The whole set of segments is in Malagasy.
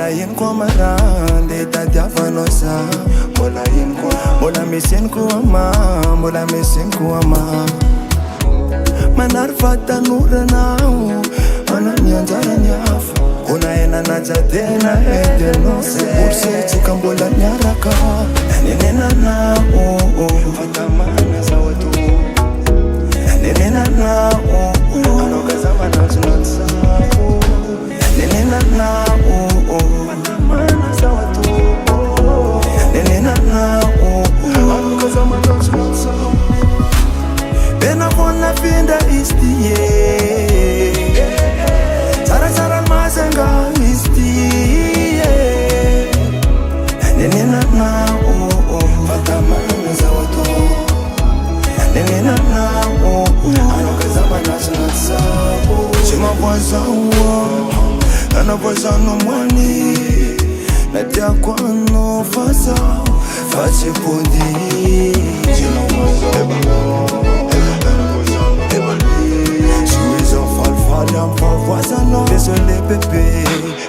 Mbola ino koa marande tadiavanao za. Mbola ino koa, mbola misy ino koa ma, mbola misy ino koa ma. Manary fatanorana manany anjarany hafa. Ona ena najadena edenao se ursetsika mbola miaraka. Nenenana fatamana zao ato. Nenenana anao kazamana zinatsako. Nenenana fatamana zao ato. Nenenana anao kazamana zinatsako. Bena vona vinda istie. Sara mazenga istie. Nenenana fatamana zao ato. Nenenana anao kazamana zinatsako. Sima voisin ana voisin no mwani. Natia kwano fasa fache podi. Désolé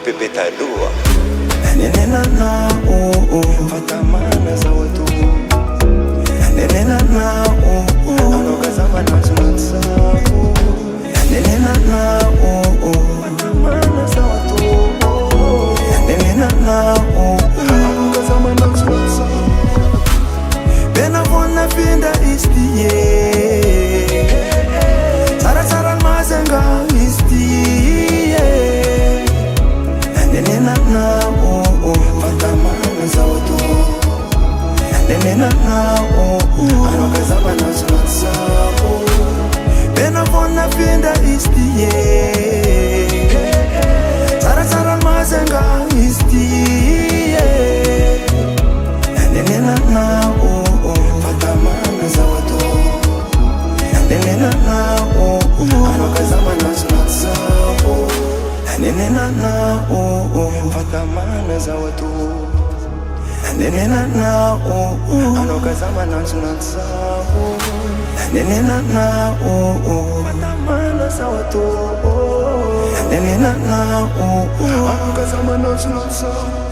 bébé talua. Nenenana fatamana zao ato. Nenenana anao kazamana zinatsako. Nenenana fatamana zao ato. Nenenana anao kazamana zinatsako. Bena vona vinda istie. Sara mazenga istie. Nenenana fatamana zao ato. Nenenana anao kazamana zinatsako. Bena vona vinda istie. Sara mazenga istie. Nenenana fatamana zao ato. Nenenana anao kazamana zinatsako. Nenenana fatamana zao ato. Nenenana anao kazamana zinatsako. Nenenana fatamana zao ato. Nenenana anao kazamana zinatsako.